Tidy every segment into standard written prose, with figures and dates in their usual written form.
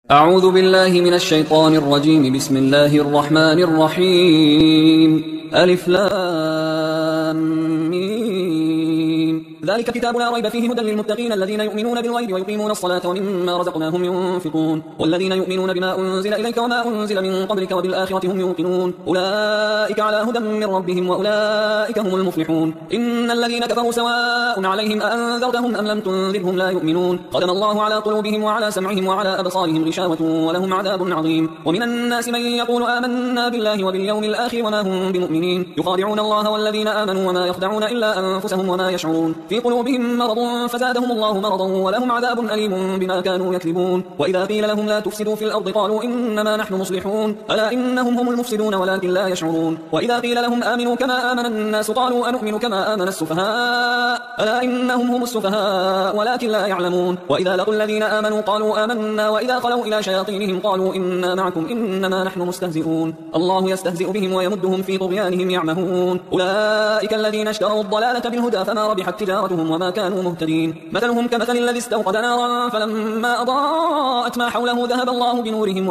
أعوذ بالله من الشيطان الرجيم. بسم الله الرحمن الرحيم. ألف لام ميم. ذلك كتاب لا ريب فيه هدى للمتقين الذين يؤمنون بالغيب ويقيمون الصلاة ومما رزقناهم ينفقون والذين يؤمنون بما أنزل إليك وما أنزل من قبلك وبالآخرة هم يوقنون أولئك على هدى من ربهم وأولئك هم المفلحون. إن الذين كفروا سواء عليهم أأنذرتهم أم لم تنذرهم لا يؤمنون. ختم الله على قلوبهم وعلى سمعهم وعلى أبصارهم غشاوة ولهم عذاب عظيم. ومن الناس من يقول آمنا بالله وباليوم الآخر وما هم بمؤمنين يخادعون الله والذين آمنوا وما يخدعون إلا أنفسهم وما يشعرون. في قلوبهم مرض فزادهم الله مرضا ولهم عذاب أليم بما كانوا يكذبون. وإذا قيل لهم لا تفسدوا في الأرض قالوا إنما نحن مصلحون ألا إنهم هم المفسدون ولكن لا يشعرون. وإذا قيل لهم آمنوا كما آمن الناس قالوا أنؤمن كما آمن السفهاء ألا إنهم هم السفهاء ولكن لا يعلمون. وإذا لقوا الذين آمنوا قالوا آمنا وإذا خلوا إلى شياطينهم قالوا إنا معكم إنما نحن مستهزئون. الله يستهزئ بهم ويمدهم في طغيانهم يعمهون. أولئك الذين اشتروا الضلالة بالهدى فما ربحت تجارتهم وما كانوا مهتدين. مثلهم كمثل الذي استوقد نارا فلما أضاءت ما حوله ذهب الله بنورهم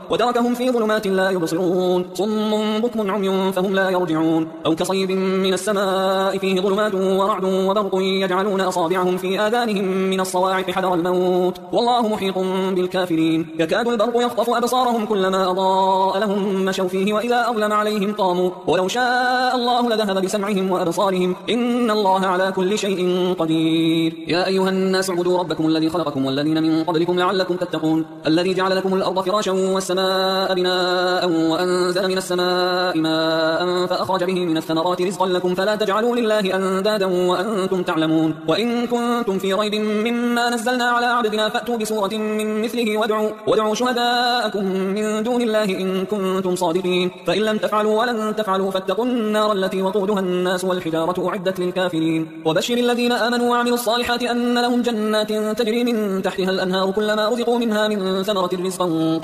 وتركهم في ظلمات لا يبصرون. صم بكم عمي فهم لا يرجعون. أو كصيب من السماء فيه ظلمات ورعد وبرق يجعلون أصابعهم في آذانهم من الصواعق حذر الموت والله محيط بالكافرين. يكاد البرق يخطف أبصارهم كلما أضاء لهم مشوا فيه وإذا أظلم عليهم قاموا ولو شاء الله لذهب بسمعهم وأبصارهم إن الله على كل شيء قدير. يا أيها الناس اعبدوا ربكم الذي خلقكم والذين من قبلكم لعلكم تتقون الذي جعل لكم الأرض فراشا والسماء بناء وأنزل من السماء ماء فأخرج به من الثمرات رزقا لكم فلا تجعلوا لله أندادا وأنتم تعلمون. وإن كنتم في ريب مما نزلنا على عبدنا فأتوا بسورة من مثله وادعوا شهداءكم من دون الله إن كنتم صادقين فإن لم تفعلوا ولن تفعلوا فاتقوا النار التي وقودها الناس والحجارة أعدت للكافرين. وبشر الذين آمنوا وعملوا الصالحات أن لهم جنات تجري من تحتها الأنهار كلما رزقوا منها من ثمرة رزقا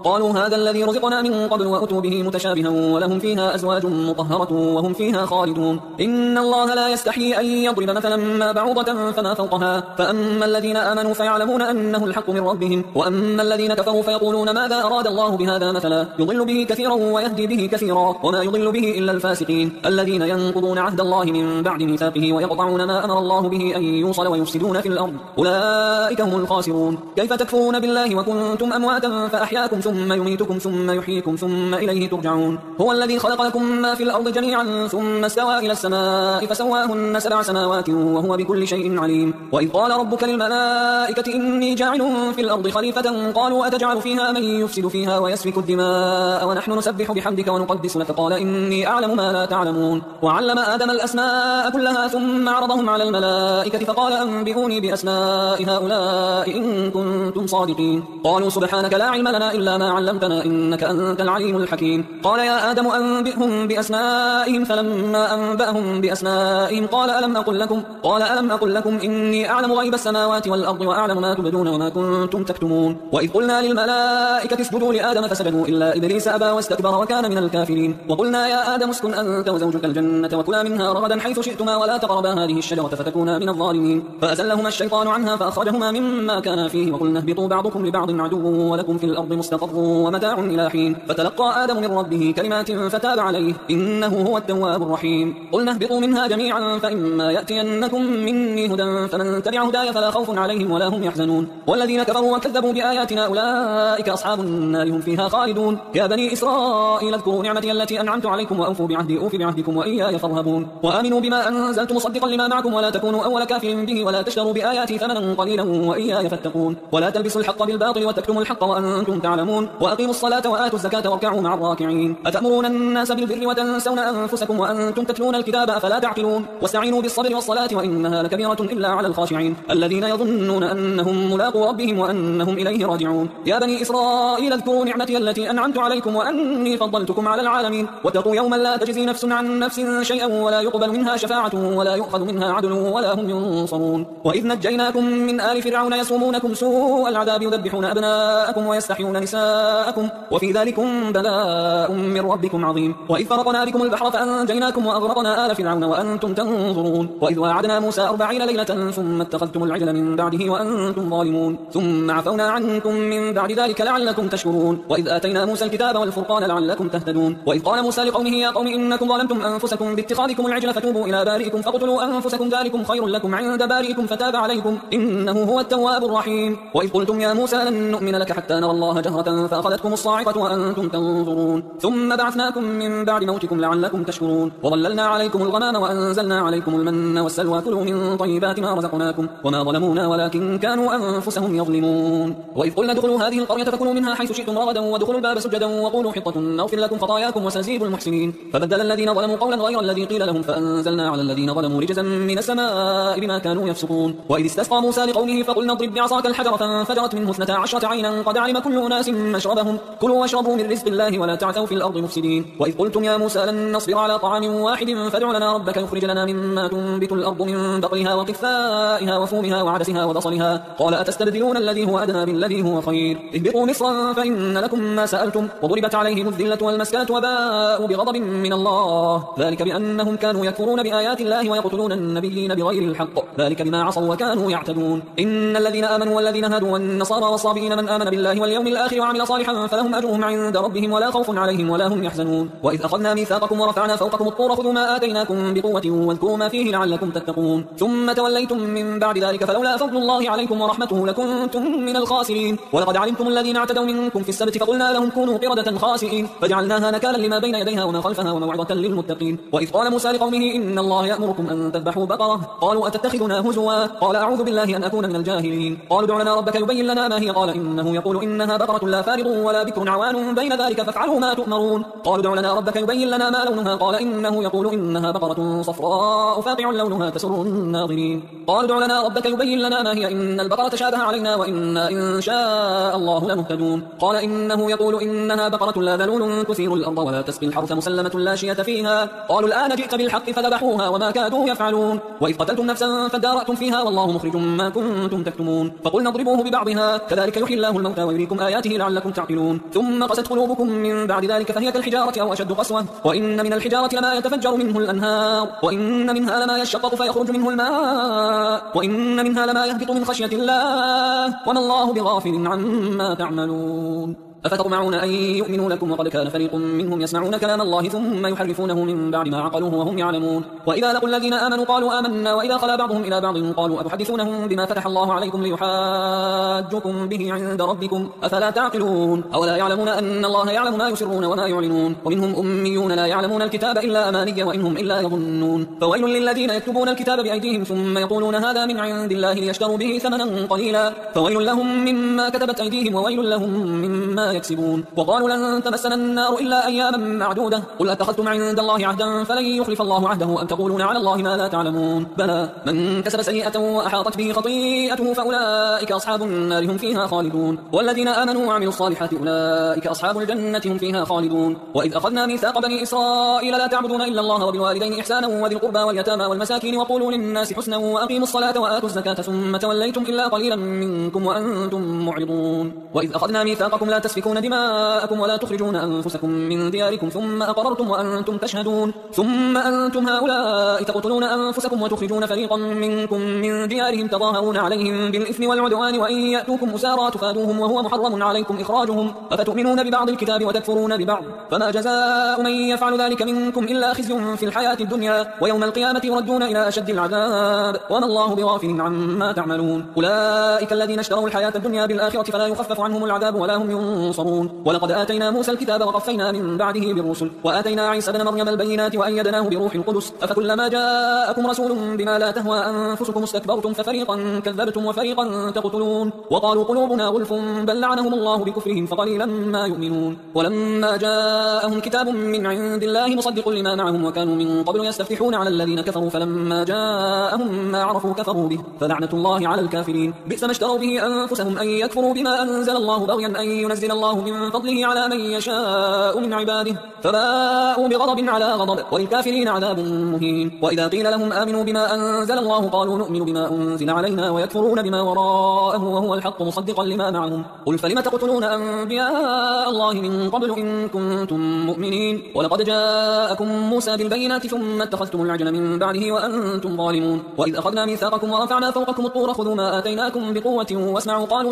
قالوا هذا الذي رزقنا من قبل وأتوا به متشابها ولهم فيها أزواج مطهرة وهم فيها خالدون. إن الله لا يستحيي أن يضرب مثلا ما بعوضة فما فوقها فأما الذين آمنوا فيعلمون أنه الحق من ربهم وأما الذين كفروا فيقولون ماذا أراد الله بهذا مثلا يضل به كثيرا ويهدي به كثيرا وما يضل به إلا الفاسقين الذين ينقضون عهد الله من بعد ميثاقه ويقطعون ما أمر الله به أن يوصل ويفسدون في الأرض أولئك هم الخاسرون. كيف تكفرون بالله وكنتم أمواتا فأحياكم ثم يميتكم ثم يحييكم ثم إليه ترجعون. هو الذي خلق لكم ما في الأرض جميعا ثم استوى إلى السماء فسواهن 7 سماوات وهو بكل شيء عليم. وإذ قال ربك للملائكة إني جاعل في الأرض خليفة قالوا أتجعل فيها من يفسد فيها ويسفك الدماء ونحن نسبح بحمدك ونقدس لك قال إني أعلم ما لا تعلمون. وعلم آدم الأسماء كلها ثم عرضهم على الملائكة فقال أنبئوني بأسماء هؤلاء إن كنتم صادقين. قالوا سبحانك لا علم لنا إلا ما علمتنا إنك أنت العليم الحكيم. قال يا آدم أنبئهم بأسمائهم فلما أنبأهم بأسمائهم قال ألم أقل لكم إني أعلم غيب السماوات والأرض وأعلم ما تبدون وما كنتم تكتمون. وإذ قلنا للملائكة اسجدوا لآدم فسجدوا إلا إبليس أبى واستكبر وكان من الكافرين. وقلنا يا آدم اسكن أنت وزوجك الجنة وكلا منها رغدا حيث شئتما ولا تقربا هذه الشجرة فتكونا من الظالمين فأزلهما الشيطان عنها فأخرجهما مما كانا فيه وقلنا اهبطوا بعضكم لبعض عدو ولكم في الأرض مستقر ومتاع إلى حين فتلقى آدم من ربه كلمات فتاب عليه إنه هو التواب الرحيم. قلنا اهبطوا منها جميعا فإما يأتينكم مني هدى فمن تبع هداي فلا خوف عليهم ولا هم يحزنون. والذين كفروا وكذبوا بآياتنا أولئك أصحاب النار هم فيها خالدون. يا بني إسرائيل اذكروا نعمتي التي أنعمت عليكم وأوفوا بعهدي أوف بعهدكم وإياي فارهبون. وآمنوا بما أنزلت مصدقا لما معكم ولا تكونوا أول كافر به ولا تشتروا بآياتي ثمنا قليلا وإياي فاتقون. ولا تلبسوا الحق بالباطل وتكتموا الحق وأنتم تعلمون. وأقيموا الصلاة وآتوا الزكاة واركعوا مع الراكعين. أتأمرون الناس بالبر وتنسون أنفسكم وأنتم تتلون الكتاب أفلا تعقلون. واستعينوا بالصبر والصلاة وإنها لكبيرة إلا على الخاشعين الذين يظنون أنهم ملاقو ربهم وأنهم إليه راجعون. يا بني إسرائيل اذكروا نعمتي التي أنعمت عليكم وأني فضلتكم على العالمين. واتقوا يوما لا تجزي نفس عن نفس شيئا ولا يقبل منها شفاعة ولا يؤخذ منها يعدلون ولا هم ينصرون. وإذ نجيناكم من آل فرعون يسومونكم سوء العذاب يذبحون أبناءكم ويستحيون نساءكم وفي ذلكم بلاء من ربكم عظيم. وإذ فرقنا بكم البحر فأنجيناكم وأغرقنا آل فرعون وأنتم تنظرون. وإذ واعدنا موسى 40 ليلة ثم اتخذتم العجل من بعده وأنتم ظالمون ثم عفونا عنكم من بعد ذلك لعلكم تشكرون. وإذ آتينا موسى الكتاب والفرقان لعلكم تهتدون. وإذ قال موسى لقومه يا قوم إنكم ظلمتم أنفسكم باتخاذكم العجل فتوبوا إلى بارئكم فاقتلوا أنفسكم ذلكم خير لكم عند بارئكم فتاب عليكم إنه هو التواب الرحيم. وإذ قلتم يا موسى لن نؤمن لك حتى نرى الله جهرة فأخذتكم الصاعقة وأنتم تنظرون ثم بعثناكم من بعد موتكم لعلكم تشكرون. وظللنا عليكم الغمام وأنزلنا عليكم المن والسلوى كلوا من طيبات ما رزقناكم وما ظلمونا ولكن كانوا أنفسهم يظلمون. وإذ قلنا ادخلوا هذه القرية فكلوا منها حيث شئتم رغدا وادخلوا الباب سجدا وقولوا حطة نغفر لكم خطاياكم وسنزيد المحسنين. فبدل الذين ظلموا قولا غير الذي قيل لهم فأنزلنا على الذين ظلموا رجزا من السماء بما كانوا يفسقون. وإذ استسقى موسى لقومه فقلنا اضرب بعصاك الحجر فانفجرت منه 12 عينا قد علم كل أناس مشربهم كلوا واشربوا من رزق الله ولا تعثوا في الأرض مفسدين. وإذ قلتم يا موسى لن نصبر على طعام واحد فادع لنا ربك يخرج لنا مما تنبت الأرض من بقلها وقثائها وفومها وعدسها وبصلها قال أتستبدلون الذي هو أدنى بالذي هو خير اهبطوا مصرا فإن لكم ما سألتم وضربت عليهم الذلة والمسكنة وباءوا بغضب من الله ذلك بأنهم كانوا يكفرون بآيات الله ويقتلون النبيين بغير الحق ذلك بما عصوا وكانوا يعتدون. إن الذين آمنوا والذين هادوا والنصارى والصابئين من آمن بالله واليوم الآخر وعمل صالحا فلهم أجرهم عند ربهم ولا خوف عليهم ولا هم يحزنون. وإذ أخذنا ميثاقكم ورفعنا فوقكم الطور خذوا ما آتيناكم بقوة واذكروا ما فيه لعلكم تتقون ثم توليتم من بعد ذلك فلولا فضل الله عليكم ورحمته لكنتم من الخاسرين. ولقد علمتم الذين اعتدوا منكم في السبت فقلنا لهم كونوا قردة خاسئين فجعلناها نكالا لما بين يديها وما خلفها وموعظة للمتقين. وإذ قال موسى لقومه إن الله يأمركم أن تذبحوا بقرة قالوا أتتخذنا هزوا قال أعوذ بالله أن أكون من الجاهلين. قالوا ادع لنا ربك يبين لنا ما هي قال إنه يقول إنها بقرة لا فارض ولا بكر عوان بين ذلك فافعلوا ما تؤمرون. قالوا ادع لنا ربك يبين لنا ما لونها قال إنه يقول إنها بقرة صفراء فاقع لونها تسر الناظرين. قالوا ادع لنا ربك يبين لنا ما هي إن البقرة تشابه علينا وإنا إن شاء الله لمهتدون. قال إنه يقول إنها بقرة لا ذلول تثير الأرض ولا تسقي الحرث مسلمة لا شية فيها قالوا الآن جئت بالحق فذبحوها وما كادوا يفعلون. وإذ قتلتم نفسا فادارأتم فيها والله مخرج ما كنتم تكتمون فقلنا اضربوه ببعضها كذلك يحيي الله الموتى ويريكم آياته لعلكم تعقلون. ثم قست قلوبكم من بعد ذلك فهي كالحجارة أو أشد قسوة وإن من الحجارة لما يتفجر منه الأنهار وإن منها لما يشقق فيخرج منه الماء وإن منها لما يهبط من خشية الله وما الله بغافل عما تعملون. أفتطمعون أن يؤمنوا لكم وقد كان فريق منهم يسمعون كلام الله ثم يحرفونه من بعد ما عقلوه وهم يعلمون. وإذا لقوا الذين آمنوا قالوا آمنا وإذا خلا بعضهم إلى بعض قالوا أتحدثونهم بما فتح الله عليكم ليحاجوكم به عند ربكم أفلا تعقلون. أولا يعلمون أن الله يعلم ما يسرون وما يعلنون ومنهم أميون لا يعلمون الكتاب إلا أماني وإنهم إلا يظنون. فويل للذين يكتبون الكتاب بأيديهم ثم يقولون هذا من عند الله ليشتروا به ثمنا قليلا فويل لهم مما كتبت أيديهم وويل لهم مما يكسبون. وقالوا لن تمسنا النار إلا أياما معدودة قل أتخذتم عند الله عهدا فلن يخلف الله عهده أم تقولون على الله ما لا تعلمون. بلى من كسب سيئة وأحاطت به خطيئته فأولئك أصحاب النار هم فيها خالدون والذين آمنوا وعملوا الصالحات أولئك أصحاب الجنة هم فيها خالدون. وإذ أخذنا ميثاق بني إسرائيل لا تعبدون إلا الله وبالوالدين إحسانا وذي القربى واليتامى والمساكين وقولوا للناس حسنا وأقيموا الصلاة وآتوا الزكاة ثم توليتم إلا قليلا منكم وأنتم معرضون. وإذ أخذنا ميثاقكم لا تسفكون دماءكم ولا تخرجون أنفسكم من دياركم ثم أقررتم وأنتم تشهدون ثم أنتم هؤلاء تقتلون أنفسكم وتخرجون فريقا منكم من ديارهم تظاهرون عليهم بالإثم والعدوان وإن يأتوكم أسارى تفادوهم وهو محرم عليكم إخراجهم أفتؤمنون ببعض الكتاب وتكفرون ببعض فما جزاء من يفعل ذلك منكم إلا خزي في الحياة الدنيا ويوم القيامة يردون إلى أشد العذاب وما الله بغافل عما تعملون. أولئك الذين اشتروا الحياة الدنيا بالآخرة فلا يخفف عنهم العذاب ولا هم ينصرون. ولقد آتينا موسى الكتاب وقفينا من بعده بالرسل وآتينا عيسى ابن مريم البينات وأيدناه بروح القدس أفكلما جاءكم رسول بما لا تهوى أنفسكم استكبرتم ففريقا كذبتم وفريقا تقتلون. وقالوا قلوبنا غلف بل لعنهم الله بكفرهم فقليلا ما يؤمنون. ولما جاءهم كتاب من عند الله مصدق لما معهم وكانوا من قبل يستفتحون على الذين كفروا فلما جاءهم ما عرفوا كفروا به فلعنة الله على الكافرين. بئس ما اشتروا به أنفسهم أن يكفروا بما أنزل الله بغيا أن ينزل الله من فضله على من يشاء من عباده فباءوا بغضب على غضب وللكافرين عذاب مهين. وإذا قيل لهم آمنوا بما أنزل الله قالوا نؤمن بما أنزل علينا ويكفرون بما وراءه وهو الحق مصدقا لما معهم قل فلم تقتلون أنبياء الله من قبل إن كنتم مؤمنين ولقد جاءكم موسى بالبينات ثم اتخذتم العجل من بعده وأنتم ظالمون. وإذ أخذنا ميثاقكم ورفعنا فوقكم الطور خذوا ما آتيناكم بقوة واسمعوا قالوا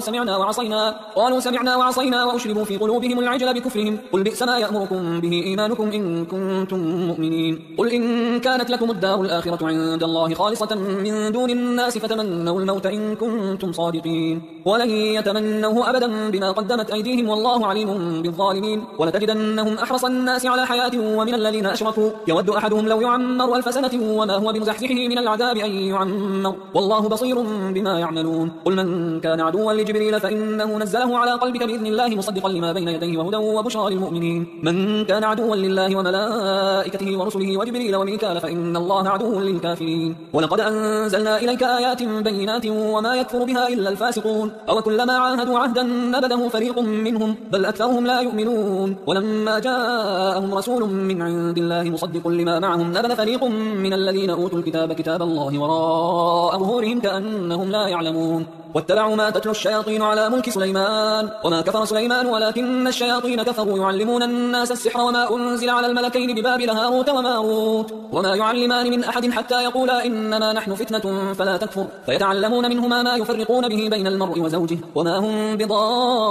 سمعنا وعصينا وأشربوا في قلوبهم العجل بكفرهم قل بئس ما يأمركم به إيمانكم إن كنتم مؤمنين. قل إن كانت لكم الدار الآخرة عند الله خالصة من دون الناس فتمنوا الموت إن كنتم صادقين ولن يتمنوه أبدا بما قدمت أيديهم والله عليم بالظالمين. ولتجدنهم أحرص الناس على حياة ومن الذين أشركوا يود أحدهم لو يعمر 1000 سنة وما هو بمزحزحه من العذاب أن يعمر والله بصير بما يعملون. قل من كان عدوا لجبريل فإنه نزله على قلبك بإذن الله مصدقا لما بين يديه وهدى وبشرى للمؤمنين. من كان عدوا لله وملائكته ورسله وجبريل وميكال فإن الله عدو للكافرين. ولقد أنزلنا إليك آيات بينات وما يكفر بها إلا الفاسقون أو كلما عاهدوا عهدا نبذه فريق منهم بل أكثرهم لا يؤمنون. ولما جاءهم رسول من عند الله مصدق لما معهم نبذ فريق من الذين أوتوا الكتاب كتاب الله وراء ظهورهم كأنهم لا يعلمون. واتبعوا ما تتلو الشياطين على ملك سليمان وما كفر سليمان ولكن الشياطين كفروا يعلمون الناس السحر وما أنزل على الملكين ببابل هاروت وماروت وما يعلمان من أحد حتى يقولا إنما نحن فتنة فلا تكفر فيتعلمون منهما ما يفرقون به بين المرء وزوجه وما هم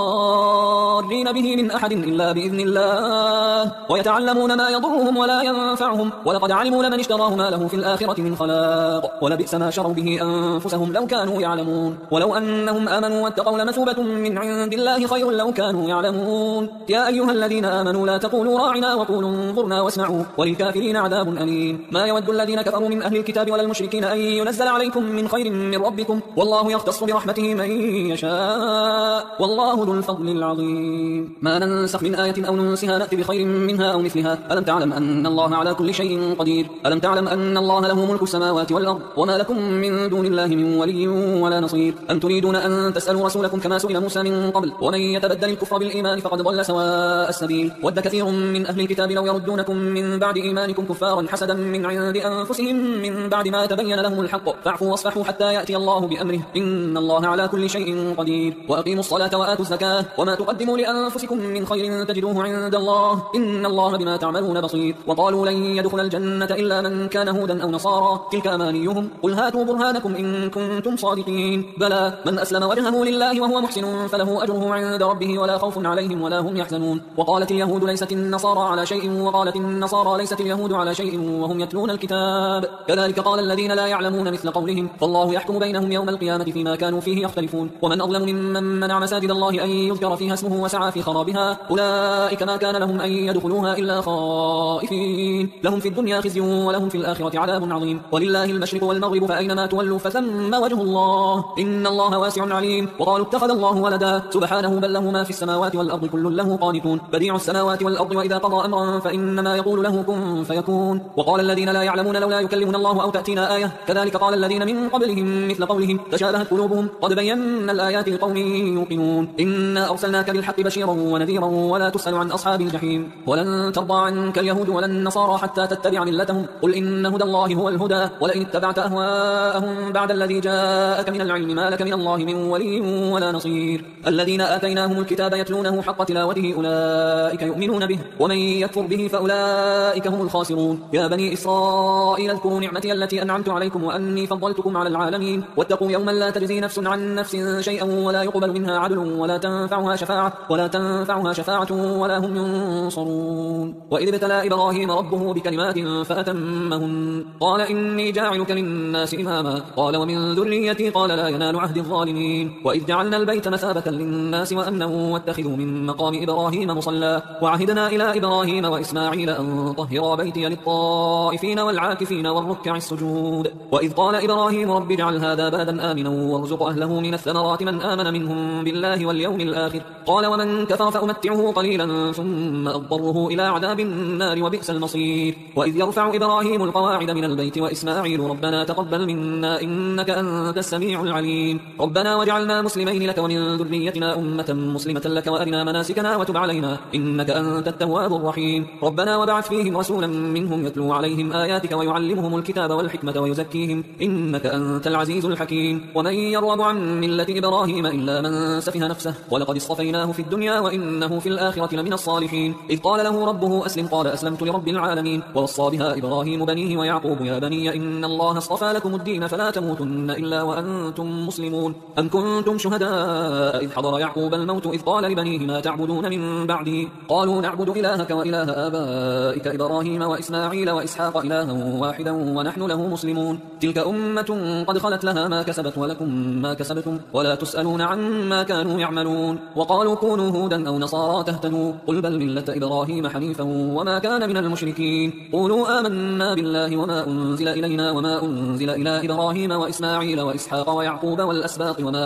بضارين به من أحد إلا بإذن الله ويتعلمون ما يضرهم ولا ينفعهم ولقد علموا لمن اشتراه ما له في الآخرة من خلاق ولبئس ما شروا به أنفسهم لو كانوا يعلمون. ولو أنهم آمنوا واتقوا لمثوبة من عند الله خير لو كانوا يعلمون. يا أيها الذين آمنوا لا تقولوا راعنا وقولوا انظرنا واسمعوا وللكافرين عذاب أليم. ما يود الذين كفروا من أهل الكتاب ولا المشركين أن ينزل عليكم من خير من ربكم والله يختص برحمته من يشاء والله ذو الفضل العظيم. ما ننسخ من آية أو ننسها نأتي بخير منها أو مثلها ألم تعلم أن الله على كل شيء قدير ألم تعلم أن الله له ملك السماوات والأرض وما لكم من دون الله من ولي ولا نصير. أم تريدون أن تسألوا رسولكم كما سئل موسى من قبل ومن يتبدل الكفر بالإيمان فقد ضل سواء السبيل. ود كثير من أهل الكتاب لو يردونكم من بعد إيمانكم كفارا حسدا من عند أنفسهم من بعد ما تبين لهم الحق فاعفوا واصفحوا حتى يأتي الله بأمره إن الله على كل شيء قدير. وأقيموا الصلاة وآتوا الزكاة وما تقدموا لأنفسكم من خير تجدوه عند الله إن الله بما تعملون بصير. وقالوا لن يدخل الجنة إلا من كان هودا أو نصارى تلك أمانيهم قل هاتوا برهانكم إن كنتم صادقين بلى من أسلم وجهه لله وهو محسن فله أجره عند ربه ولا خوف عليهم ولا هم يحزنون. وقالت اليهود ليست النصارى على شيء وقالت النصارى ليست اليهود على شيء وهم يتلون الكتاب كذلك قال الذين لا يعلمون مثل قولهم فالله يحكم بينهم يوم القيامة فيما كانوا فيه يختلفون. ومن أظلم ممن منع مساجد الله أن يذكر فيها اسمه وسعى في خرابها أولئك ما كان لهم أن يدخلوها إلا خائفين لهم في الدنيا خزي ولهم في الآخرة عذاب عظيم. ولله المشرق والمغرب فأينما تولوا فثم وجه الله إن الله واسع عليم. وقالوا اتخذ الله ولدا سبحانه بل له ما في السماوات والأرض كل له قانتون بديع السماوات والأرض وإذا قضى أمرا فإنما يقول له كن فيكون. وقال الذين لا يعلمون لولا يكلمنا الله أو تأتينا آية كذلك قال الذين من قبلهم مثل قولهم تشابهت قلوبهم قد بينا الآيات لقوم يوقنون إنا أرسلناك بالحق بشيرا ونذيرا ولا تسأل عن أصحاب الجحيم. ولن ترضى عنك اليهود ولا النصارى حتى تتبع ملتهم قل إن هدى الله هو الهدى ولئن اتبعت أهواءهم بعد الذي جاءك من العلم ما لك من الله من ولي ولا نصير. الذين آتيناهم الكتاب يتلونه حق تلاوته أولئك يؤمنون به ومن يكفر به فأولئك هم الخاسرون. يا بني إسرائيل اذكروا نعمتي التي أنعمت عليكم وأني فضلتكم على العالمين واتقوا يوما لا تجزي نفس عن نفس شيئا ولا يقبل منها عدل ولا تنفعها شفاعة ولا هم ينصرون. وإذ ابتلى إبراهيم ربه بكلمات فأتمهن قال إني جاعلك للناس إماما قال ومن ذريتي قال لا ينال عهد الظالمين. وإذ جعلنا البيت مثابة للناس وأمنا واتخذوا من مقام إبراهيم مصلى وعهدنا إلى إبراهيم وإسماعيل أن طهرا بيتي للطائفين والعاكفين والركع السجود. وإذ قال إبراهيم رب اجعل هذا بلدا آمنا وارزق أهله من الثمرات من آمن منهم بالله واليوم الآخر قال ومن كفر فأمتعه قليلا ثم أضطره إلى عذاب النار وبئس المصير. وإذ يرفع إبراهيم القواعد من البيت وإسماعيل ربنا تقبل منا إنك أنت السميع العليم. ربنا واجعلنا مسلمين لك ومن ذريتنا أمة مسلمة لك وأرنا مناسكنا وتب علينا إنك أنت التواب الرحيم ربنا وابعث فيهم رسولا منهم يتلو عليهم آياتك ويعلمهم الكتاب والحكمة ويزكيهم إنك أنت العزيز الحكيم ومن يرغب عن ملة إبراهيم إلا من سفه نفسه ولقد اصطفيناه في الدنيا وإنه في الآخرة لمن الصالحين إذ قال له ربه أسلم قال أسلمت لرب العالمين ووصى بها إبراهيم بنيه ويعقوب يا بني إن الله اصطفى لكم الدين فلا تموتن إلا وأنتم مسلمون أم كنتم شهداء إذ حضر يعقوب الموت إذ قال لبنيه ما تعبدون من بعدي قالوا نعبد إلهك وإله آبائك إبراهيم وإسماعيل وإسحاق إلها واحدا ونحن له مسلمون تلك أمة قد خلت لها ما كسبت ولكم ما كسبتم ولا تسألون عما كانوا يعملون وقالوا كونوا هودا أو نصارى تهتدوا قل بل ملة إبراهيم حنيفا وما كان من المشركين قولوا آمنا بالله وما أنزل إلينا وما أنزل إلى إبراهيم وإسماعيل وإسحاق ويعقوب والأسباط وما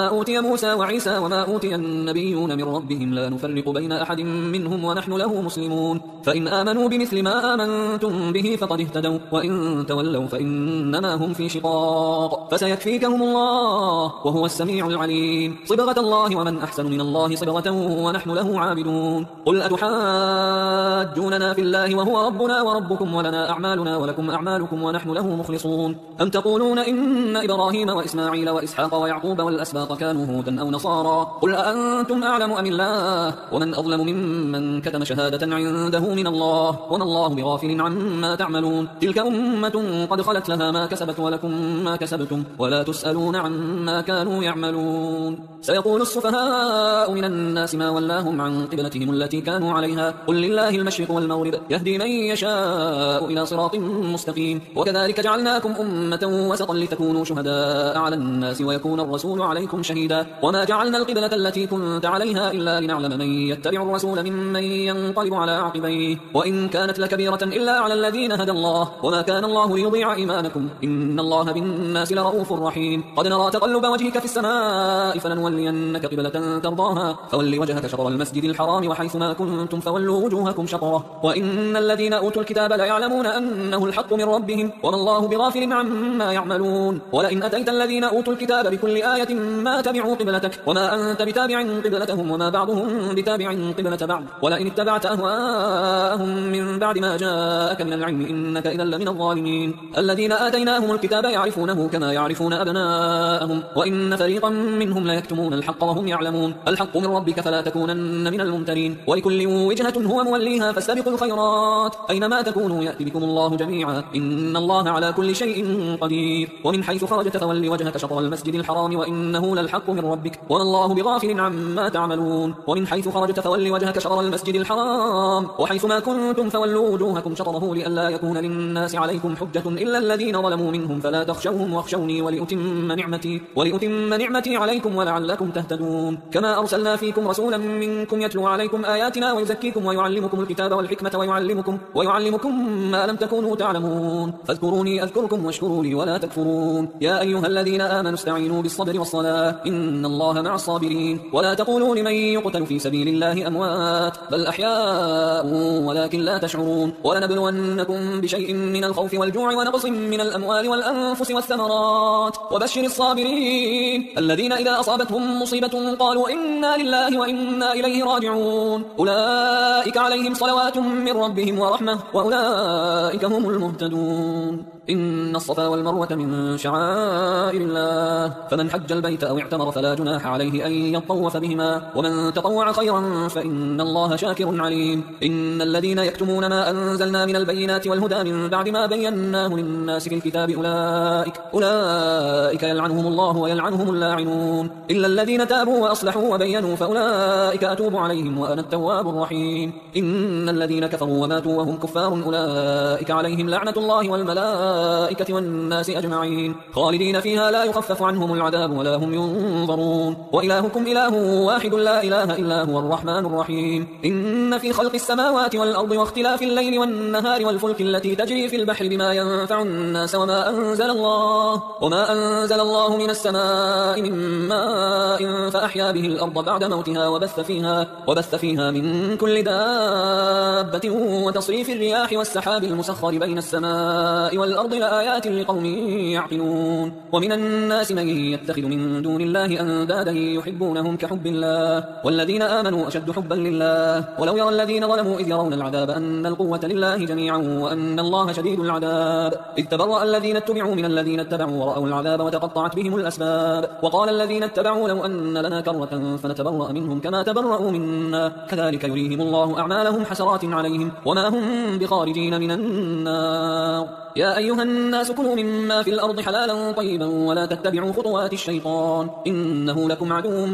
أوتي موسى وعيسى وما أوتي النبيون من ربهم لا نفرق بين أحد منهم ونحن له مسلمون فإن آمنوا بمثل ما آمنتم به فقد اهتدوا وإن تولوا فإنما هم في شقاق فسيكفيكهم الله وهو السميع العليم صبغة الله ومن أحسن من الله صبغة ونحن له عابدون قل أتحاجوننا في الله وهو ربنا وربكم ولنا أعمالنا ولكم أعمالكم ونحن له مخلصون أم تقولون إن إبراهيم وإسماعيل وإسحاق ويعقوب والأسباط كانوا هودا أو نصارى قل أأنتم أعلم أم الله ومن أظلم ممن كتم شهادة عنده من الله وما الله بغافل عما تعملون تلك أمة قد خلت لها ما كسبت ولكم ما كسبتم ولا تسألون عما كانوا يعملون سيقول السفهاء من الناس ما ولاهم عن قبلتهم التي كانوا عليها قل لله المشرق والمغرب يهدي من يشاء إلى صراط مستقيم وكذلك جعلناكم أمة وسطا لتكونوا شهداء على الناس ويكون الرسول عليكم شهيدا وما جعلنا القبلة التي كنت عليها إلا لنعلم من يتبع الرسول ممن ينقلب على عقبيه وإن كانت لكبيرة إلا على الذين هدى الله وما كان الله ليضيع إيمانكم إن الله بالناس لرؤوف رحيم قد نرى تقلب وجهك في السماء فلنولينك قبلة ترضاها فول وجهك شطر المسجد الحرام وحيث ما كنتم فولوا وجوهكم شطره وإن الذين أوتوا الكتاب ليعلمون أنه الحق من ربهم وما الله بغافل عما يعملون ولئن أتيت الذين أوتوا الكتاب بكل آية ما تبعوا قبلتك وما أنت بتابع قبلتهم وما بعضهم بتابع قبلة بعض ولئن اتبعت أهواءهم من بعد ما جاءك من العلم إنك إذا لمن الظالمين الذين آتيناهم الكتاب يعرفونه كما يعرفون أبناءهم وإن فريقا منهم ليكتمون الحق وهم يعلمون الحق من ربك فلا تكونن من الممترين ولكل وجهة هو موليها فاستبقوا الخيرات أينما تكونوا يأتي بكم الله جميعا إن الله على كل شيء قدير ومن حيث خرجت فول وجهك شطر المسجد الحرام وإنه للحق من ربك وما الله بغافل عما تعملون ومن حيث خرجت فول وجهك شطر المسجد الحرام وحيث ما كنتم فولوا وجوهكم شطره لئلا يكون للناس عليكم حجة إلا الذين ظلموا منهم فلا تخشوهم واخشوني ولأتم نعمتي عليكم ولعلكم تهتدون كما أرسلنا فيكم رسولا منكم يتلو عليكم آياتنا ويزكيكم ويعلمكم الكتاب والحكمة ويعلمكم ما لم تكونوا تعلمون فاذكروني أذكركم واشكروا لي ولا تكفرون يا أيها الذين آمنوا استعينوا بالصبر والصلاة إن الله مع الصابرين ولا تقولوا لمن يقتل في سبيل الله أموات بل أحياء ولكن لا تشعرون ولنبلونكم بشيء من الخوف والجوع ونقص من الأموال والأنفس والثمرات وبشر الصابرين الذين إذا أصابتهم مصيبة قالوا إنا لله وإنا إليه راجعون أولئك عليهم صلوات من ربهم ورحمة وأولئك هم المهتدون إن الصفا والمروة من شعائر الله فمن حج البيت أو اعتمر فلا جناح عليه أن يطوف بهما ومن تطوع خيرا فإن الله شاكر عليم إن الذين يكتمون ما أنزلنا من البينات والهدى من بعد ما بيناه للناس في الكتاب أولئك يلعنهم الله ويلعنهم اللاعنون إلا الذين تابوا وأصلحوا وبينوا فأولئك أتوب عليهم وأنا التواب الرحيم إن الذين كفروا وماتوا وهم كفار أولئك عليهم لعنة الله والملائكة والناس أجمعين خالدين فيها لا يخفف عنهم العذاب ولا هم ينظرون وإلهكم إله واحد لا إله إلا هو الرحمن الرحيم إن في خلق السماوات والأرض واختلاف الليل والنهار والفلك التي تجري في البحر بما ينفع الناس وما أنزل الله من السماء من ماء فأحيا به الأرض بعد موتها وبث فيها من كل دابة وتصريف الرياح والسحاب المسخر بين السماء والأرض الأرض لآيات لقوم يعقلون ومن الناس من يتخذ من دون الله أندادا يحبونهم كحب الله والذين آمنوا أشد حبا لله ولو يرى الذين ظلموا إذ يرون العذاب أن القوة لله جميعا وأن الله شديد العذاب إذ تبرأ الذين اتبعوا من الذين اتبعوا ورأوا العذاب وتقطعت بهم الأسباب وقال الذين اتبعوا لو أن لنا كرة فنتبرأ منهم كما تبرأوا منا كذلك يريهم الله أعمالهم حسرات عليهم وما هم بخارجين من النار يا أيها الناس كلوا مما في الأرض حلالا طيبا ولا تتبعوا خطوات الشيطان إنه لكم عدو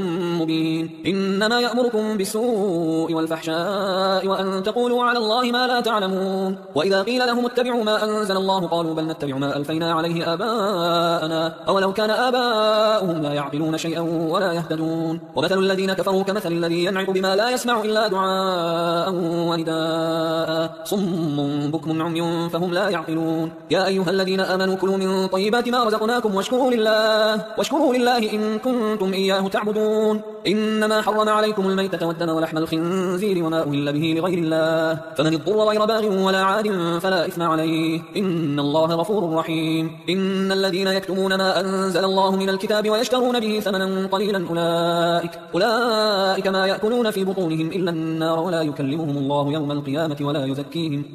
مبين إنما يأمركم بالسوء والفحشاء وأن تقولوا على الله ما لا تعلمون وإذا قيل لهم اتبعوا ما أنزل الله قالوا بل نتبع ما ألفينا عليه آباءنا أولو كان آباؤهم لا يعقلون شيئا ولا يهتدون ومثل الذين كفروا كمثل الذي ينعق بما لا يسمع إلا دعاء ونداء صم بكم عمي فهم لا يعقلون يا أيها الذين آمنوا كلوا من طيبات ما رزقناكم واشكروا لله إن كنتم إياه تعبدون إنما حرم عليكم الميتة والدم ولحم الخنزير وما أهل به لغير الله فمن اضطر غير باغ ولا عاد فلا إثم عليه إن الله غفور رحيم إن الذين يكتمون ما أنزل الله من الكتاب ويشترون به ثمنا قليلا أولئك ما يأكلون في بطونهم إلا النار ولا يكلمهم الله يوم القيامة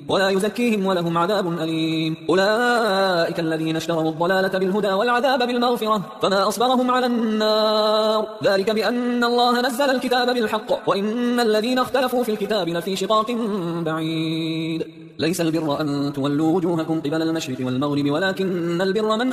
ولا يزكيهم ولهم عذاب أليم أولئك الذين اشتروا الضلالة بالهدى والعذاب بالمغفرة فما أصبرهم على النار ذلك بأن الله نزل الكتاب بالحق وإن الذين اختلفوا في الكتاب لفي شقاق بعيد ليس البر أن تولوا وجوهكم قبل المشرق والمغرب ولكن البر من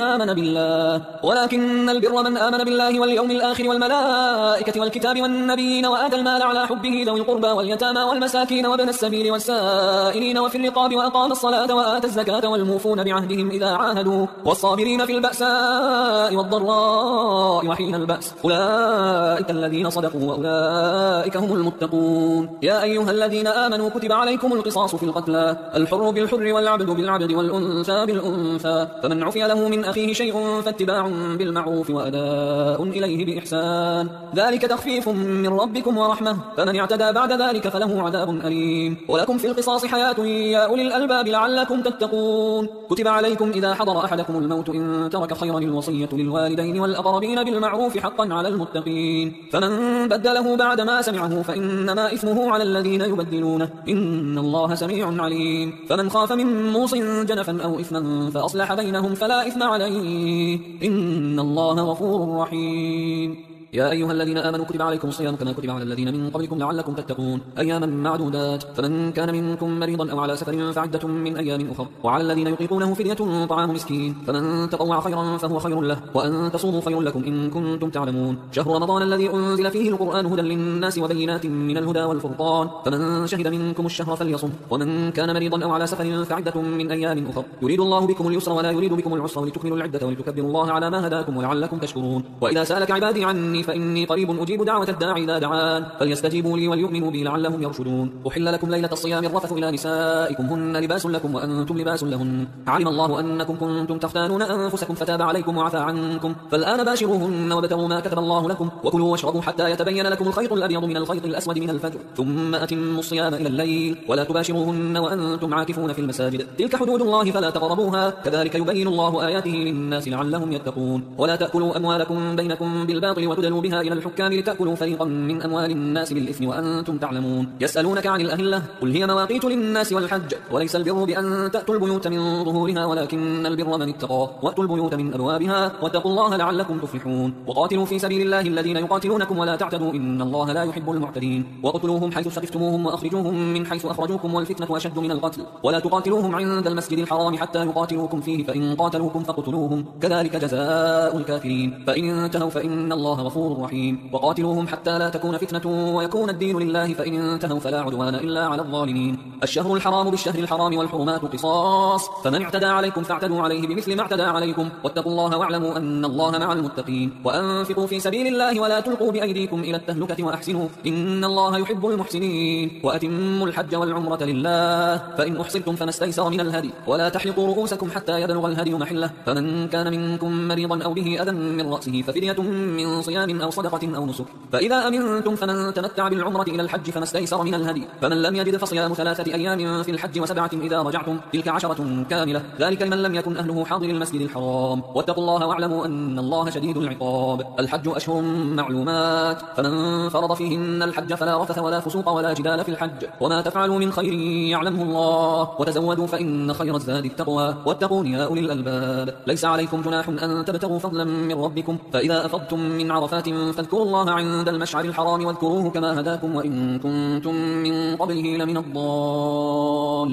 آمن بالله واليوم الآخر والملائكة والكتاب والنبيين وآتى المال على حبه ذوي القربى واليتامى والمساكين وابن السبيل والسائلين وفي الرقاب وأقام الصلاة وآتى الزكاة والموفون بعهدهم إذا عاهدوا والصابرين في البأساء والضراء وحين البأس أولئك الذين صدقوا وأولئك هم المتقون يا أيها الذين آمنوا كتب عليكم القصاص في القتلى الحر بالحر والعبد بالعبد والأنثى بالأنثى فمن عفي له من أخيه شيء فاتباع بالمعروف وأداء إليه بإحسان ذلك تخفيف من ربكم ورحمة فمن اعتدى بعد ذلك فله عذاب أليم ولكم في القصاص حياة يا أولي الألباب لعلكم تتقون كتب عليكم إذا حضر أحدكم الموت إن ترك خيرا الوصية للوالدين والأقربين بالمعروف حقا على المتقين فمن بدله بعد ما سمعه فإنما إثمه على الذين يبدلونه إن الله سميع عليم فمن خاف من موص جنفا أو إثما فأصلح بينهم فلا إثم عليه إن الله غفور رحيم يا أيها الذين آمنوا كتب عليكم الصيام كما كتب على الذين من قبلكم لعلكم تتقون أياما معدودات فمن كان منكم مريضا أو على سفر فعدة من أيام أخر وعلى الذين يطيقونه فدية طعام مسكين فمن تطوع خيرا فهو خير له وأن تصوموا خير لكم إن كنتم تعلمون شهر رمضان الذي أنزل فيه القرآن هدى للناس وبينات من الهدى والفرقان فمن شهد منكم الشهر فليصم ومن كان مريضا أو على سفر فعدة من أيام أخر يريد الله بكم اليسر ولا يريد بكم العسر ولتكملوا العدة ولتكبروا الله على ما هداكم ولعلكم تشكرون وإذا سألك عبادي عني فإني قريب أجيب دعوة الداعي إذا دعان فليستجيبوا لي وليؤمنوا بي لعلهم يرشدون أحل لكم ليلة الصيام الرفث إلى نسائكم هن لباس لكم وأنتم لباس لهن علم الله أنكم كنتم تختانون أنفسكم فتاب عليكم وعفى عنكم فالآن باشروهن وابتغوا ما كتب الله لكم وكلوا واشربوا حتى يتبين لكم الخيط الأبيض من الخيط الأسود من الفجر ثم أتموا الصيام إلى الليل ولا تباشروهن وأنتم عاكفون في المساجد تلك حدود الله فلا تقربوها كذلك يبين الله آياته للناس لعلهم يتقون ولا تأكلوا أموالكم بينكم بالباطل وتدلوا بها إلى الحكام لتأكلوا فريقا من أموال الناس بالإثم وأنتم تعلمون يسألونك عن الأهلة قل هي مواقيت للناس والحج وليس البر بأن تأتوا البيوت من ظهورها ولكن البر من اتقى وأتوا البيوت من أبوابها واتقوا الله لعلكم تفلحون وقاتلوا في سبيل الله الذين يقاتلونكم ولا تعتدوا إن الله لا يحب المعتدين وقتلوهم حيث ثقفتموهم وأخرجوهم من حيث أخرجوكم والفتنة أشد من القتل ولا تقاتلوهم عند المسجد الحرام حتى يقاتلوكم فيه فإن قاتلوكم فاقتلوهم كذلك جزاء الكافرين فإن انتهوا فإن الله غفور رحيم وقاتلوهم حتى لا تكون فتنة ويكون الدين لله فإن انتهوا فلا عدوان إلا على الظالمين الشهر الحرام بالشهر الحرام والحرمات قصاص فمن اعتدى عليكم فاعتدوا عليه بمثل ما اعتدى عليكم واتقوا الله واعلموا أن الله مع المتقين وأنفقوا في سبيل الله ولا تلقوا بأيديكم إلى التهلكة وأحسنوا إن الله يحب المحسنين وأتموا الحج والعمرة لله فإن أحصرتم فما استيسر من الهدي ولا تحلقوا رؤوسكم حتى يبلغ الهدي محله فمن كان منكم مريضا أو به أذى من رأسه ففدية من صيام صيام أو صدقة أو نسك. فإذا أمنتم فمن تمتع بالعمرة إلى الحج فما استيسر من الهدي، فمن لم يجد فصيام 3 أيام في الحج و7 إذا رجعتم، تلك 10 كاملة، ذلك لمن لم يكن أهله حاضر المسجد الحرام. واتقوا الله واعلموا أن الله شديد العقاب. الحج أشهر معلومات، فمن فرض فيهن الحج فلا رفث ولا فسوق ولا جدال في الحج، وما تفعلوا من خير يعلمه الله، وتزودوا فإن خير الزاد التقوى، واتقون يا أولي الألباب. ليس عليكم جناح أن تبتغوا فضلا من ربكم، فإذا أفضتم من عرفات فاذكروا الله عند المشعر الحرام واذكروه كما هداكم وإن كنتم من قبله لمن الضالين.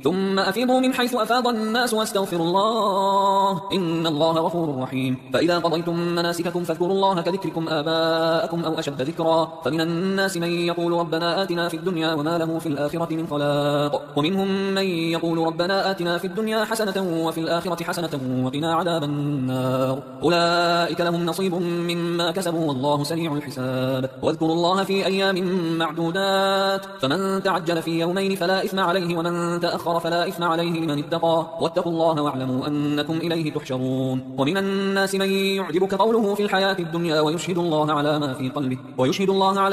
ثم أفيضوا من حيث أفاض الناس واستغفروا الله إن الله غفور رحيم. فإذا قضيتم مناسككم فاذكروا الله كذكركم آباءكم أو أشد ذكرا. فمن الناس من يقول ربنا آتنا في الدنيا وما له في الآخرة من خلاق، ومنهم من يقول ربنا آتنا في الدنيا حسنة وفي الآخرة حسنة وقنا عذاب النار. أولئك لهم نصيب مما كسبوا والله سريع الحساب. واذكروا الله في أيام معدودات، فمن تعجل في يومين فلا إثم عليه ومن تأخر فلا إثم عليه لمن اتقى، واتقوا الله واعلموا أنكم إليه تحشرون. ومن الناس من يعجبك قوله في الحياة الدنيا ويشهد الله على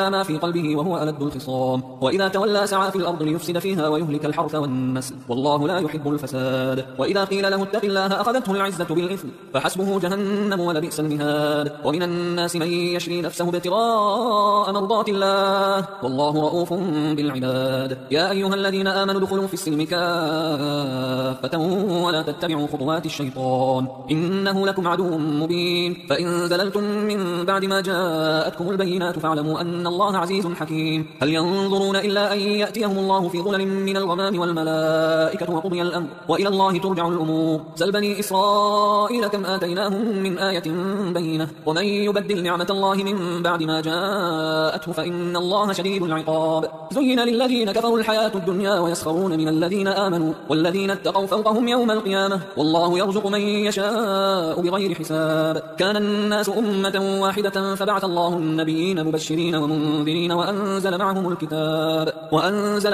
ما في قلبه وهو ألد الخصام، وإذا تولى سعى في الأرض ليفسد فيها ويهلك الحرث والنسل والله لا يحب الفساد. وإذا قيل له اتق الله أخذته العزة بالإثم فحسبه جهنم ولبئس المهاد. ومن الناس من يشري نفسه ابتغاء مرضات الله والله رؤوف بالعباد. يا أيها الذين آمنوا ادخلوا في السلم كافة ولا تتبعوا خطوات الشيطان إنه لكم عدو مبين. فإن زللتم من بعد ما جاءتكم البينات فاعلموا أن الله عزيز حكيم. هل ينظرون إلا أن يأتيهم الله في ظلل من الغمام والملائكة وقضي الأمر وإلى الله ترجع الأمور. سل بني إسرائيل كم آتيناهم من آية بينة ومن يبدل نعمة الله من بعد ما جاءته فإن الله شديد العقاب. زين للذين كفروا الحياة الدنيا ويسخرون من الذين آمنوا والذين اتقوا فوقهم يوم القيامة والله يرزق من يشاء بغير حساب. كان الناس أمة واحدة فبعث الله النبيين مبشرين ومنذرين وأنزل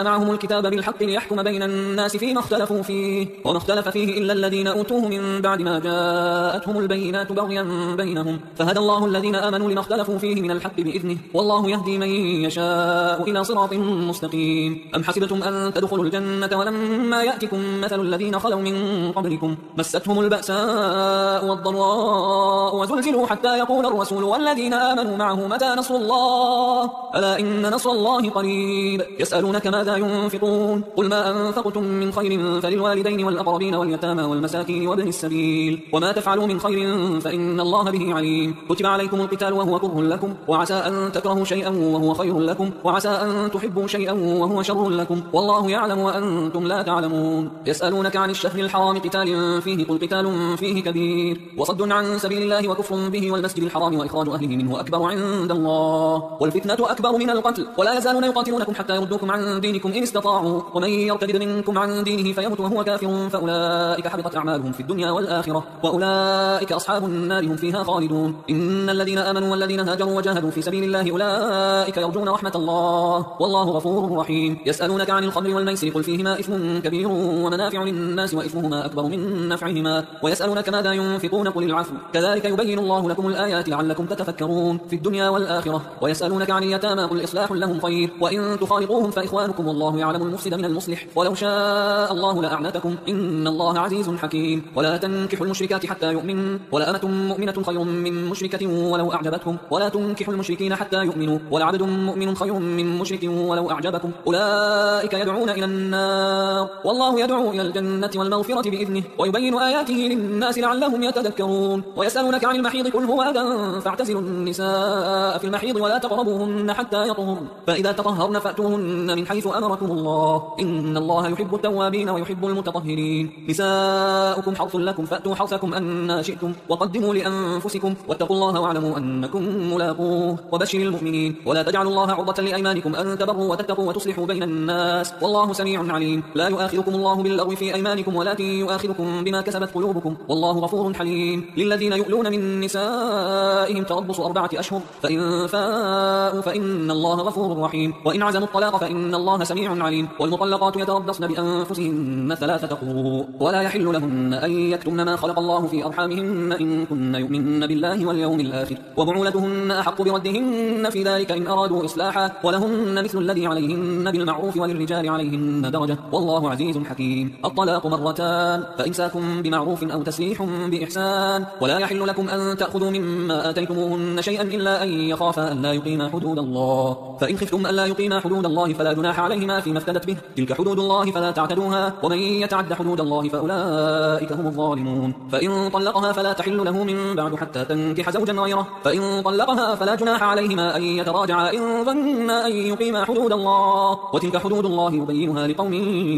معهم الكتاب بالحق ليحكم بين الناس فيما اختلفوا فيه وما اختلف فيه إلا الذين أوتوه من بعد ما جاءتهم البينات بغيا بينهم فهدى الله الذين آمنوا لما اختلفوا فيه من الحق بإذنه والله يهدي من يشاء إلى صراط مستقيم. أم حسبتم أن تدخلوا الجنة ولما يأتكم مثل الذين خلوا من قبلكم مستهم البأساء والضراء وزلزلوا حتى يقول الرسول والذين آمنوا معه متى نصر الله ألا إن نصر الله قريب. يسألونك ماذا ينفقون قل ما أنفقتم من خير فللوالدين والأقربين واليتامى والمساكين وابن السبيل وما تفعلوا من خير فإن الله به عليم. كتب عليكم القتال وهو كره لكم وعسى أن تكرهوا شيئا وهو خير لكم وعسى أن تحبوا شيئا وهو شر لكم والله يعلم وأنتم لا تعلمون. يسألونك عن الشهر الحرام قتال فيه قل قتال فيه كبير وصد عن سبيل الله وكفر به والمسجد الحرام وإخراج أهله منه أكبر عند الله والفتنة أكبر من القتل ولا يزالون يقاتلونكم حتى يردوكم عن دينكم إن استطاعوا ومن يرتد منكم عن دينه فيمت وهو كافر فأولئك حبطت أعمالهم في الدنيا والآخرة وأولئك أصحاب النار هم فيها خالدون. إن الذين آمنوا والذين هاجروا وجاهدوا في سبيل الله أولئك يرجون رحمة الله والله غفور رحيم. يسألونك عن الخمر والميسر قل فيهما إثم كبير ومنافع للناس وإثمهما أكبر من نفعهما ويسألونك ماذا ينفقون قل العفو كذلك يبين الله لكم الآيات لعلكم تتفكرون في الدنيا والآخرة. ويسألونك عن اليتامى قل إصلاح لهم خير وإن تخالطوهم فإخوانكم والله يعلم المفسد من المصلح ولو شاء الله لأعنتكم إن الله عزيز حكيم. ولا تنكحوا المشركات حتى يؤمنوا ولأمة مؤمنة خير من مشركة ولو أعجبتكم ولا تنكحوا المشركين حتى يؤمنوا ولعبد مؤمن خير من مشرك ولو أعجبكم أولئك يدعون إلى النار والله يدعو إلى الجنة والمغفرة بإذنه ويبين آياته للناس لعلهم يتذكرون. ويسألونك عن المحيض قل هو أذى فاعتزلوا النساء في المحيض ولا تقربوهن حتى يطهرن فإذا تطهرن فأتوهن من حيث أمركم الله إن الله يحب التوابين ويحب المتطهرين. نساؤكم حرث لكم فأتوا حرثكم أن شئتم وقدموا لأنفسكم واتقوا الله واعلموا أنكم ملاقوه وبشر المؤمنين. ولا تجعلوا الله عرضة لأيمانكم أن تبروا وتتقوا وتصلحوا بين الناس والله سميع عليم. لا يؤاخذكم الله باللغو في أيمانكم ولكن يؤاخذكم بما كسبت قلوبكم والله غفور حليم. للذين يؤلون من نسائهم تربص 4 أشهر فإن فاءوا فإن الله غفور رحيم. وإن عزموا الطلاق فإن الله سميع عليم. والمطلقات يتربصن بأنفسهن 3 قروء ولا يحل لهن أن يكتمن ما خلق الله في أرحامهن إن كن يؤمن بالله واليوم الآخر الآخر، وبعولتهن أحق بردهن في ذلك إن أرادوا إصلاحا، ولهن مثل الذي عليهن بالمعروف وللرجال عليهن درجة، والله عزيز حكيم. الطلاق مرتان، فإمساكم بمعروف أو تسريح بإحسان، ولا يحل لكم أن تأخذوا مما آتيتموهن شيئا إلا أن يخافا ألا يقيما حدود الله، فإن خفتم ألا يقيما حدود الله فلا جناح عليهما فيما افتدت به، تلك حدود الله فلا تعتدوها، ومن يتعد حدود الله فأولئك هم الظالمون. فإن طلقها فلا تحل له من بعد حتى تنكح زوجا غيره، فإن طلقها فلا جناح عليهما أن يتراجعا إن ظنا أن يقيما حدود الله، وتلك حدود الله يبينها لقوم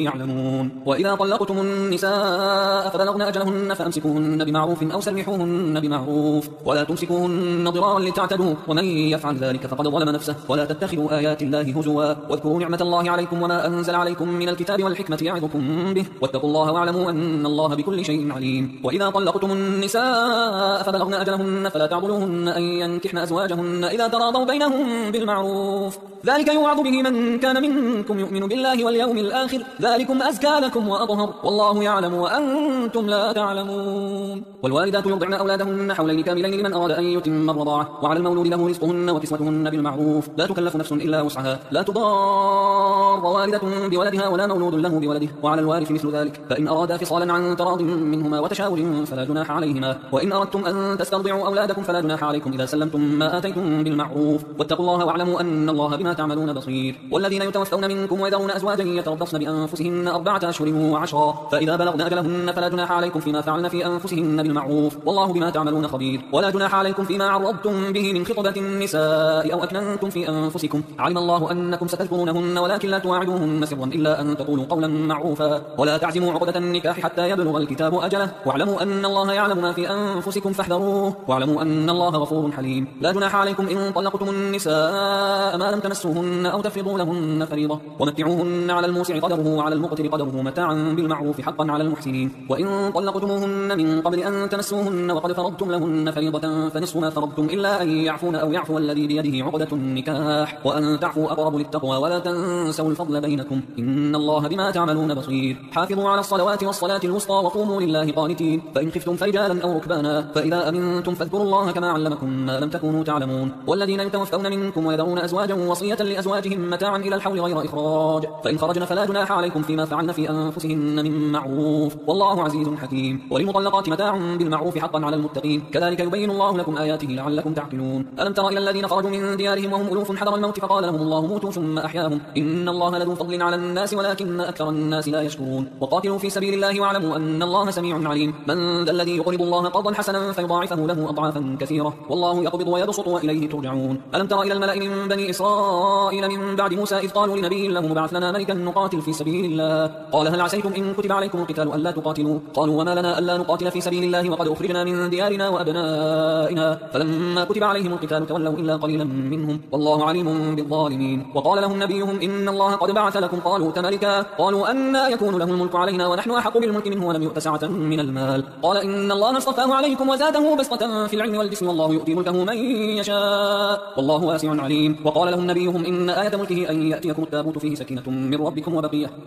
يعلمون. وإذا طلقتم النساء فبلغن أجلهن فأمسكوهن بمعروف أو سرحوهن بمعروف، ولا تمسكوهن ضرارا لتعتدوا، ومن يفعل ذلك فقد ظلم نفسه. ولا تتخذوا آيات الله هزوا، واذكروا نعمة الله عليكم وما أنزل عليكم من الكتاب والحكمة يعظكم به، واتقوا الله واعلموا أن الله بكل شيء عليم. وإذا طلقتم النساء فبلغن أجلهن فلا تعضلوهن أن ينكحن أزواجهن إذا تراضوا بينهم بالمعروف، ذلك يوعظ به من كان منكم يؤمن بالله واليوم الآخر، ذلكم أزكى لكم وأطهر، والله يعلم وأنتم لا تعلمون. والوالدات يرضعن أولادهن حولين كاملين لمن أراد أن يتم الرضاعة، وعلى المولود له رزقهن وكسوتهن بالمعروف، لا تكلف نفس إلا وسعها، لا تضار والدة بولدها ولا مولود له بولده، وعلى الوارث مثل ذلك، فإن أرادا فصالا عن تراض منهما وتشاور فلا جناح عليهما. وإن أردتم أن تسترضعوا أولادكم فلا جناح عليكم إذا سلمتم ما آتيتم بالمعروف، واتقوا الله واعلموا أن الله بما تعملون بصير. والذين يتوفون منكم ويذرون أزواجا يتربصن بأنفسهن 4 أشهر وعشرا، فإذا بلغن أجلهن فلا جناح عليكم فيما فعلن في أنفسهن بالمعروف، والله بما تعملون خبير. ولا جناح عليكم فيما عرضتم به من خطبة النساء أو أكننتم في أنفسكم، علم الله أنكم ستذكرونهن ولكن لا تواعدوهن سرا إلا أن تقولوا قولا معروفا، ولا تعزموا عقدة النكاح حتى يبلغ الكتاب أجله، واعلموا أن الله يعلم ما في أنفسكم فاحذروه، واعلموا أن الله غفور حليم. لا جناح عليكم إن طلقتم النساء ما لم تمسوهن أو تفرضوا لهن فريضة، ومتعوهن على الموسع قدره وعلى المقتر قدره متاعا بالمعروف حقا على المحسنين. وإن طلقتموهن من قبل أن تمسوهن وقد فرضتم لهن فريضة فنصف ما فرضتم إلا أن يعفون أو يعفو الذي بيده عقدة النكاح، وأن تعفوا أقرب للتقوى، ولا تنسوا الفضل بينكم، إن الله بما تعملون بصير. حافظوا على الصلوات والصلاة الوسطى وقوموا لله قانتين، فإن خفتم فرجالا أو ركبانا، فإذا أمنتم فاذكروا الله كما علمكم ما لم تكونوا تعلمون. والذين يتوفون منكم ويذرون أزواجا وصية لأزواجهم متاعا إلى الحول غير إخراج، فإن خرجن فلا جناح عليكم فيما فعلن في أنفسهن من معروف، والله عزيز حكيم. وللمطلقات متاع بالمعروف حقا على المتقين، كذلك يبين الله لكم آياته لعلكم تعقلون. ألم تر إلى الذين خرجوا من ديارهم وهم ألوف حذر الموت فقال لهم الله موتوا ثم أحياهم، إن الله لذو فضل على الناس ولكن أكثر الناس لا يشكرون. وقاتلوا في سبيل الله واعلموا أن الله سميع عليم. من ذا الذي يقرض الله قرضا حسنا فيضاعفه له أضعافا كثيرة، والله يقبض ويبسط وإليه ترجعون. ألم تر إلى الملأ من بني إسرائيل من بعد موسى إذ قالوا لنبي له ابعث لنا ملكا نقاتل في سبيل الله، قال هل عسيتم إن كتب عليكم القتال ألا تقاتلوا، قالوا وما لنا ألا نقاتل في سبيل الله وقد أخرجنا من ديارنا وأبنائنا، فلما كتب عليهم القتال تولوا إلا قليلا منهم، والله عليم بالظالمين. وقال لهم نبيهم إن الله قد بعث لكم طالوت ملكا، قالوا أنى يكون له الملك علينا ونحن أحق بالملك منه ولم يؤت سعة من المال، قال إن الله اصطفاه عليكم وزاده بسطة في العلم والجسم، والله يؤتي ملكه من يشاء والله واسع عليم. وقال لهم نبيهم إن آية ملكه أن يأتيكم التابوت فيه سكينة من ربكم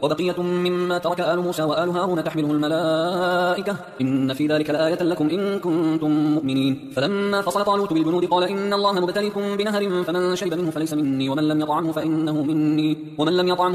وبقية مما ترك آل موسى وآل هارون تحمله الملائكة، إن في ذلك لآية لكم إن كنتم مؤمنين. فلما فصل طالوت بالجنود قال إن الله مبتليكم بنهر فمن شرب منه فليس مني ومن لم يطعمه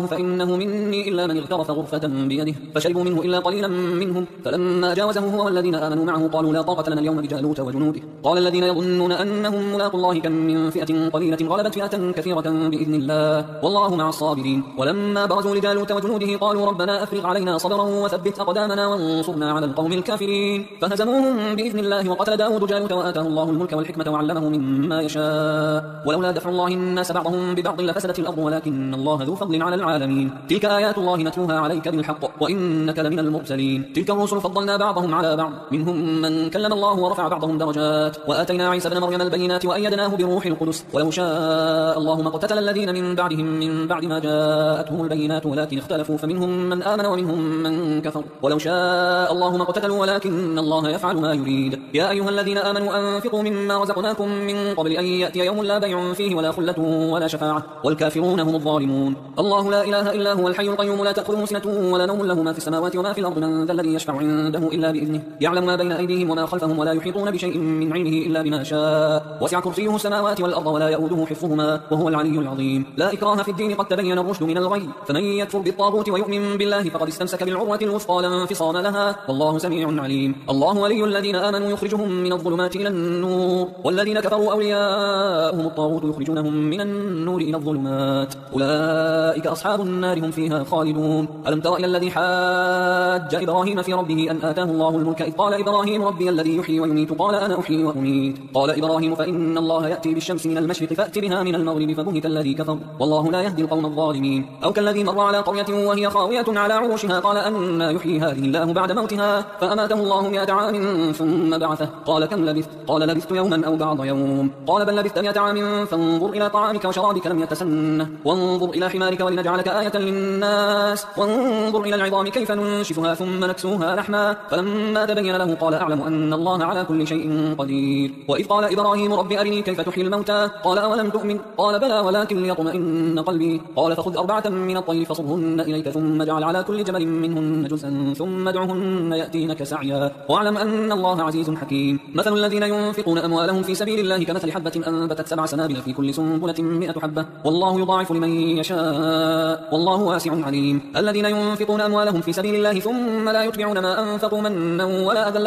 فإنه مني إلا من اغترف غرفة بيده، فشربوا منه إلا قليلا منهم، فلما جاوزه هو والذين آمنوا معه قالوا لا طاقة لنا اليوم بجالوت وجنوده. قال الذين يظنون أنهم ملاقوا الله كم من فئة قليلة غلبت فئة كثيرة بإذن الله والله مع الصابرين. ولما برزوا لجالوت وجنوده قالوا ربنا أفرغ علينا صبرا وثبت أقدامنا وانصرنا على القوم الكافرين، فهزموهم بإذن الله. وقتل داود جالوت وآتاه الله الملك والحكمة وعلمه مما يشاء، ولولا دفع الله الناس بعضهم ببعض لفسدت الأرض ولكن الله ذو فضل على العالمين. تلك آيات الله نتلوها عليك بالحق وإنك لمن المرسلين. تلك الرسل فضلنا بعضهم على بعض، منهم من كلم الله ورفع بعضهم درجات، وآتينا عيسى ابن مريم البينات وأيدناه بروح القدس، ولو شاء الله ما اقتتل الذين من بعدهم من بعد ما جاءتهم البينات ولكن اختلفوا فمنهم من آمن ومنهم من كفر، ولو شاء الله ما اقتتلوا ولكن الله يفعل ما يريد. يا أيها الذين آمنوا أنفقوا مما رزقناكم من قبل أن يأتي يوم لا بيع فيه ولا خلة ولا شفاعة والكافرون هم الظالمون. الله لا إله إلا هو الحي القيوم لا تأخذه سنة ولا نوم له ما في السماوات وما في الأرض من ذا الذي يشفع عنده إلا بإذنه يعلم ما بين أيديهم وما خلفهم ولا يحيطون بشيء من علمه إلا بما شاء وسع كرسيه السماوات والأرض ولا يؤوده حفظهما وهو العلي العظيم لا إكراه في الدين قد تبين الرشد من الغي فمن يكفر بالطاغوت ويؤمن بالله فقد استمسك بالعروة الوثقى لا انفصام لها والله سميع عليم الله ولي الذين آمنوا يخرجهم من الظلمات إلى النور والذين كفروا أولياءهم الطاغوت يخرجونهم من النور إلى الظلمات أولئك أصحاب النار هم فيها خالدون ألم تر إلى الذي حاج إبراهيم في ربه أن آتاه الله الملك إذ قال إبراهيم ربي الذي يحيي ويميت قال أنا أحيي وأميت قال إبراهيم فإن الله يأتي بالشمس من المشرق فأت بها من المغرب فبهت الذي كفر والله لا يهدي القوم الظالمين أو كالذي مر على قرية وهي خاوية على عروشها قال أنا يحيي هذه الله بعد موتها فأماته الله 100 عام ثم بعثه قال كم لبثت قال لبثت يوما أو بعض يوم قال بل لبثت 100 عام فانظر إلى طعامك وشرابك لم يتسنه وانظر إلى حمارك ولنجعلك آية للناس وانظر إلى العظام كيف ننشفها ثم نكسوها لحما فلما تبين له قال أعلم أن الله على كل شيء قدير وإذ قال إبراهيم رب أرني كيف تحيي الموتى قال أولم تؤمن قال بلى ولكن ليطمئن قلبي قال فخذ 4 من الطير فصرهن إليك ثم اجعل على كل جبل منهن جزءا ثم ادعهن يأتينك سعيا واعلم أن الله عزيز حكيم مثل الذين ينفقون أموالهم في سبيل الله كمثل حبة أنبتت 7 سنابل في كل سنبلة 100 حبة والله يضاعف لمن يشاء والله واسع عليم الذين ينفقون أموالهم في سبيل الله ثم لا يتبعون ما أنفقوا منا ولا أذى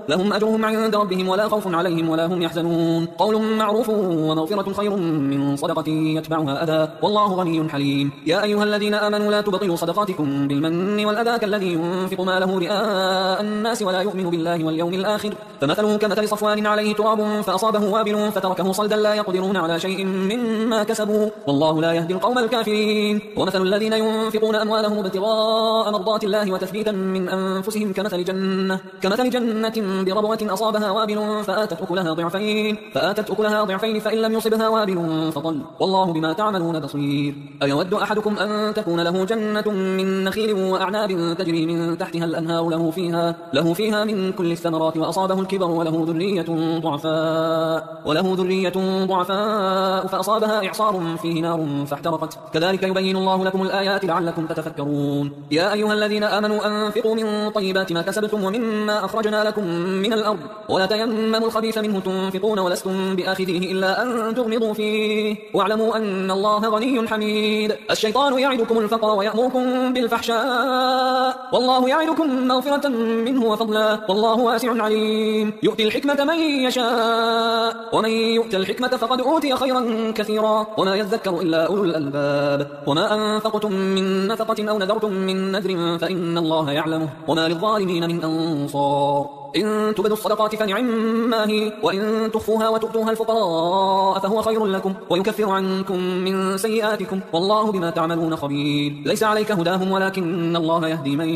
لهم أجرهم عند ربهم ولا خوف عليهم ولا هم يحزنون قول معروف ومغفرة خير من صدقة يتبعها أذى والله غني حليم يا أيها الذين آمنوا لا تبطلوا صدقاتكم بالمن والأذى كالذي ينفق ماله رئاء الناس ولا يؤمن بالله واليوم الآخر فمثله كمثل صفوان عليه تراب فأصابه وابل فتركه صلدا لا يقدرون على شيء مما كسبوا والله لا يهدي القوم الكافرين ومثل الذين ينفقون أموالهم ابتغاء مرضات الله وتثبيتا من أنفسهم كمثل جنة بربوة أصابها وابل فآتت أكلها ضعفين فإن لم يصبها وابل فطل والله بما تعملون بصير أيود أحدكم أن تكون له جنة من نخيل وأعناب تجري من تحتها الأنهار له فيها من كل الثمرات وأصابه الكبر وله ذرية ضعفاء فأصابها إعصار فيه نار فاحترقت كذلك يبين الله لكم الآيات لعلكم تتفكرون يا أيها الذين آمنوا أنفقوا من طيبات ما كسبتم ومما أخرجنا لكم من الأرض ولا تيمموا الخبيث منه تنفقون ولستم بآخذيه إلا أن تغمضوا فيه واعلموا أن الله غني حميد الشيطان يعدكم الفقر ويأمركم بالفحشاء والله يعدكم مغفرة منه وفضلا والله واسع عليم يؤتي الحكمة من يشاء ومن يؤت الحكمة فقد أوتي خيرا كثيرا وما يذكر إلا أولو الألباب وما أنفقتم من نفقة أو نذرتم من نذر فإن الله يعلمه وما للظالمين من أنصار إن تبدوا الصدقات فنعما هي وإن تخفوها وتؤتوها الفقراء فهو خير لكم ويكفر عنكم من سيئاتكم والله بما تعملون خبير ليس عليك هداهم ولكن الله يهدي من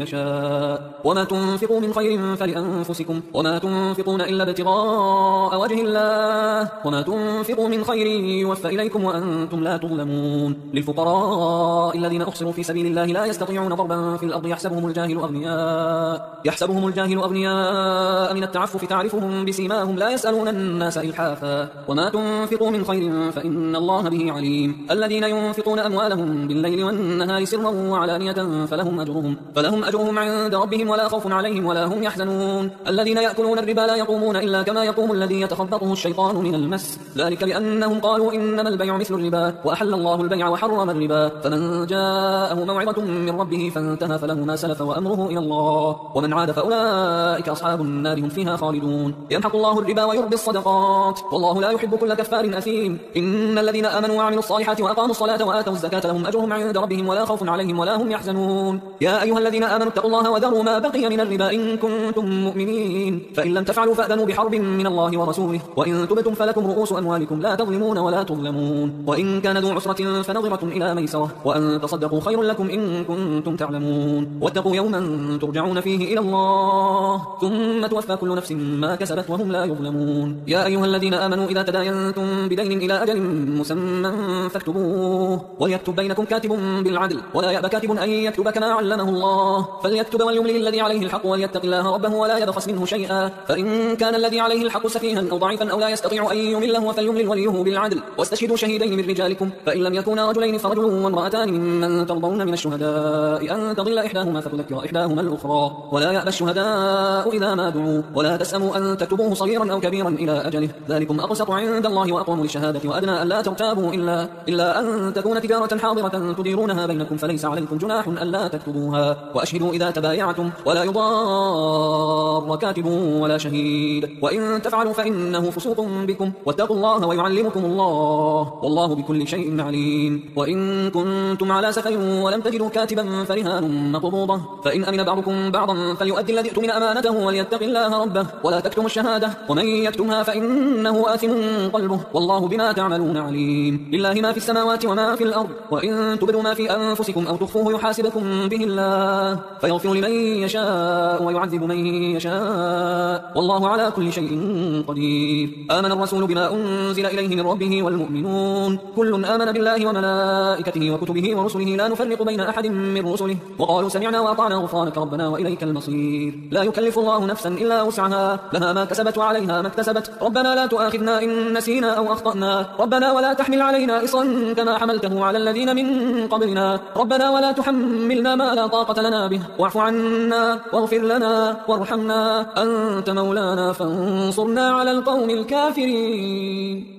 يشاء وما تنفقوا من خير فلأنفسكم وما تنفقون إلا ابتغاء وجه الله وما تنفقوا من خير يوفى إليكم وأنتم لا تظلمون للفقراء الذين أحصروا في سبيل الله لا يستطيعون ضربا في الأرض يحسبهم الجاهل أغنياء من التعفف تعرفهم بسيماهم لا يسألون الناس إلحافا وما تنفقوا من خير فإن الله به عليم الذين ينفقون أموالهم بالليل والنهار سرا وعلانية فلهم أجرهم عند ربهم ولا خوف عليهم ولا هم يحزنون الذين يأكلون الربا لا يقومون إلا كما يقوم الذي يتخبطه الشيطان من المس ذلك بأنهم قالوا إنما البيع مثل الربا وأحل الله البيع وحرم الربا فمن جاءه موعظة من ربه فانتهى فله ما سلف وأمره إلى الله ومن عاد فأولئك أصحاب النار هم فيها خالدون يمحق الله الربا ويربي الصدقات والله لا يحب كل كفار أثيم إن الذين آمنوا وعملوا الصالحات وأقاموا الصلاة وآتوا الزكاة لهم أجرهم عند ربهم ولا خوف عليهم ولا هم يحزنون يا أيها الذين آمنوا اتقوا الله وذروا ما بقي من الربا إن كنتم مؤمنين فإن لم تفعلوا فأذنوا بحرب من الله ورسوله وإن تبتم فلكم رؤوس أموالكم لا تظلمون ولا تظلمون وإن كان ذو عسرة فنظرة إلى ميسرة وأن تصدقوا خير لكم إن كنتم تعلمون واتقوا يوما ترجعون فيه إلى الله ثم توفى كل نفس ما كسبت وهم لا يظلمون يا أيها الذين آمنوا إذا تداينتم بدين إلى أجل مسمى فاكتبوه وليكتب بينكم كاتب بالعدل ولا يأبى كاتب أن يكتب كما علمه الله فليكتب وليملل الذي عليه الحق وليتق الله ربه ولا يبخس منه شيئا فإن كان الذي عليه الحق سفيها أو ضعيفا أو لا يستطيع أن يمله فليملل وليه بالعدل واستشهدوا شهيدين من رجالكم فإن لم يكونا رجلين فرجل وامرأتان ممن ترضون من الشهداء أن تضل إحداهما فتذكر إحداهما الأخرى ولا يأبى الشهداء الشهداء إذا ما دعوا، ولا تسأموا أن تكتبوه صغيرا أو كبيرا إلى أجله، ذلكم أقسط عند الله وأقوم للشهادة وأدنى ألا ترتابوا إلا أن تكون تجارة حاضرة تديرونها بينكم فليس عليكم جناح ألا تكتبوها، وأشهدوا إذا تبايعتم، ولا يضار كاتب ولا شهيد، وإن تفعلوا فإنه فسوق بكم، واتقوا الله ويعلمكم الله، والله بكل شيء عليم. وإن كنتم على سفر ولم تجدوا كاتبا فرهان مقبوضة، فإن أمن بعضكم بعضا فليؤدي الذي اؤتمن أمانته وليتق الله ربه ولا تكتموا الشهادة، ومن يكتمها فإنه آثم قلبه، والله بما تعملون عليم. لله ما في السماوات وما في الأرض، وإن تبدوا ما في أنفسكم أو تخفوه يحاسبكم به الله فيغفر لمن يشاء ويعذب من يشاء، والله على كل شيء قدير. آمن الرسول بما أنزل إليه من ربه والمؤمنون كل آمن بالله وملائكته وكتبه ورسله لا نفرق بين أحد من رسله، وقالوا سمعنا وأطعنا غفرانك ربنا وإليك المصير. لا يكلف الله نفسا إلا وسعها، لها ما كسبت وعليها ما اكتسبت، ربنا لا تؤاخذنا إن نسينا أو أخطأنا، ربنا ولا تحمل علينا إصرا كما حملته على الذين من قبلنا، ربنا ولا تحملنا ما لا طاقة لنا به، واعف عنا واغفر لنا وارحمنا أنت مولانا فانصرنا على القوم الكافرين.